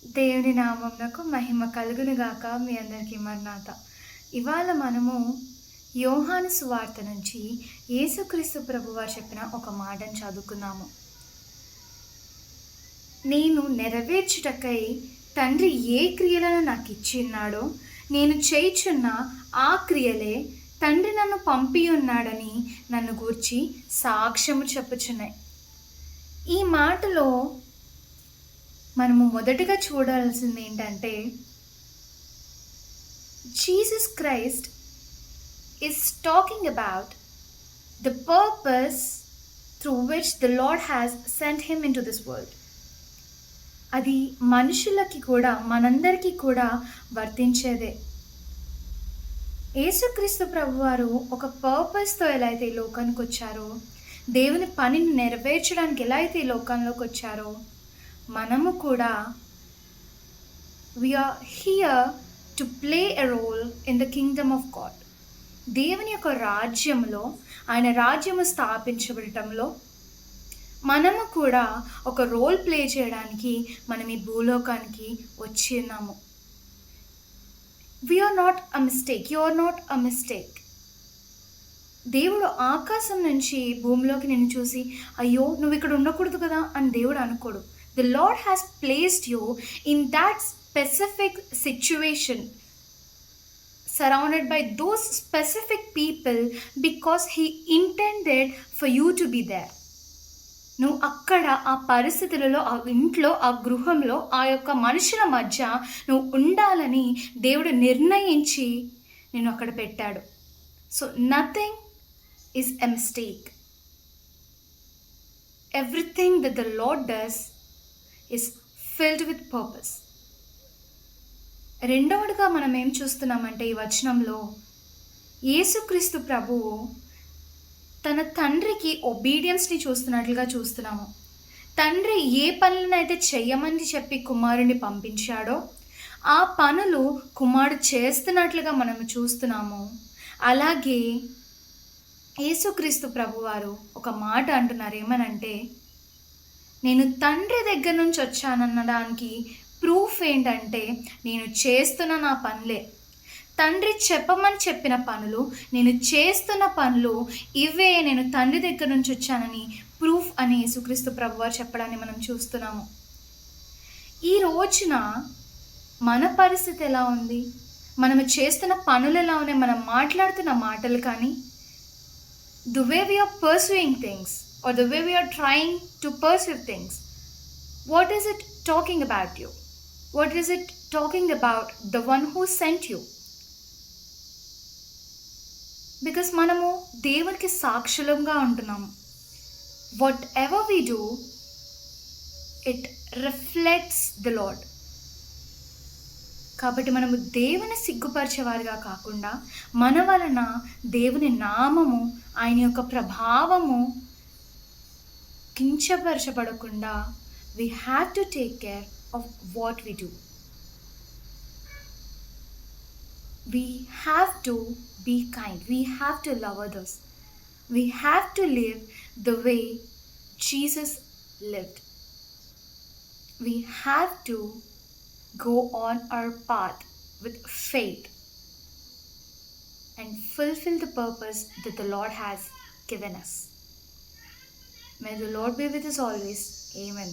దేవుని నామమునకు మహిమ కలుగును గాక. మీ అందరికీ మన్నాత. ఇవాళ మనము యోహాను సువార్త నుంచి యేసుక్రీస్తు ప్రభువారు చెప్పిన ఒక మాటను చదువుకుందాము. నేను నెరవేర్చుటకై తండ్రి ఏ క్రియలను నాకు ఇచ్చిన్నాడో నేను చేయుచున్న ఆ క్రియలే తండ్రి నన్ను పంపి ఉన్నాడని నన్ను గూర్చి సాక్ష్యము చెప్పుచున్నాయి. ఈ మాటలో మనము మొదటగా చూడాల్సింది ఏంటంటే, Jesus Christ is talking about the purpose through which the Lord has sent him into this world. అది మనుషులకి కూడా, మనందరికీ కూడా వర్తించేదే. యేసుక్రీస్తు ప్రభువారు ఒక పర్పస్తో ఎలా అయితే ఈ లోకానికి వచ్చారో, దేవుని పనిని నెరవేర్చడానికి ఎలా అయితే ఈ లోకంలోకి వచ్చారో, మనము కూడా we are here to play a role in the kingdom of God. దేవుని యొక్క రాజ్యంలో, ఆయన రాజ్యము స్థాపించబడటంలో మనము కూడా ఒక రోల్ ప్లే చేయడానికి మనం ఈ భూలోకానికి వచ్చి ఉన్నాము. We are not a mistake. You are not a mistake. దేవుడు ఆకాశం నుంచి భూమిలోకి నిన్ను చూసి, అయ్యో నువ్వు ఇక్కడ ఉండకూడదు కదా అని దేవుడు అనుకోడు. The Lord has placed you in that specific situation, surrounded by those specific people, because He intended for you to be there. నువ్వు అక్కడ ఆ పరిస్థితులలో, ఆ ఇంట్లో, ఆ గృహంలో, ఆ యొక్క మనుషుల మధ్య నువ్వు ఉండాలని దేవుడు నిర్ణయించి నేను అక్కడ పెట్టాడు. So nothing is a mistake. Everything that the lord does is filled with purpose. రెండవదిగా మనం ఏం చూస్తున్నామంటే, ఈ వచనంలో యేసుక్రీస్తు ప్రభువు తన తండ్రికి ఒబీడియన్స్ని చూస్తున్నట్లుగా చూస్తున్నాము. తండ్రి ఏ పనులనైతే చెయ్యమని చెప్పి కుమారుని పంపించాడో ఆ పనులు కుమారుడు చేస్తున్నట్లుగా మనము చూస్తున్నాము. అలాగే యేసుక్రీస్తు ప్రభువారు ఒక మాట అంటున్నారు. ఏమనంటే, నేను తండ్రి దగ్గర నుంచి వచ్చానన్నదానికి ప్రూఫ్ ఏంటంటే, నేను చేస్తున్న నా పనులే. తండ్రి చెప్పమని చెప్పిన పనులు, నేను చేస్తున్న పనులు ఇవే, నేను తండ్రి దగ్గర నుంచి వచ్చానని ప్రూఫ్ అని యేసుక్రీస్తు ప్రభువారు చెప్పడాన్ని మనం చూస్తున్నాము. ఈ రోజున మన పరిస్థితి ఎలా ఉంది? మనము చేస్తున్న పనులు ఎలా ఉన్నాయి? మనం మాట్లాడుతున్న మాటలు కానీ, the way we are pursuing things or the way we are trying to pursue things, what is it talking about you? What is it talking about the one who sent you? Because మనము దేవునికి సాక్షులంగా ఉంటున్నాము. What ever we do, it reflects the lord. కాబట్టి మనము దేవుని సిగ్గుపరిచేవారిగా కాకుండా, మన వలన దేవుని నామము, ఆయన యొక్క ప్రభావము కించపరచబడకుండా we have to take care of what we do. We have to be kind. We have to love others. We have to live the way Jesus lived. We have to go on our path with faith and fulfill the purpose that the Lord has given us. May the Lord be with us always. Amen.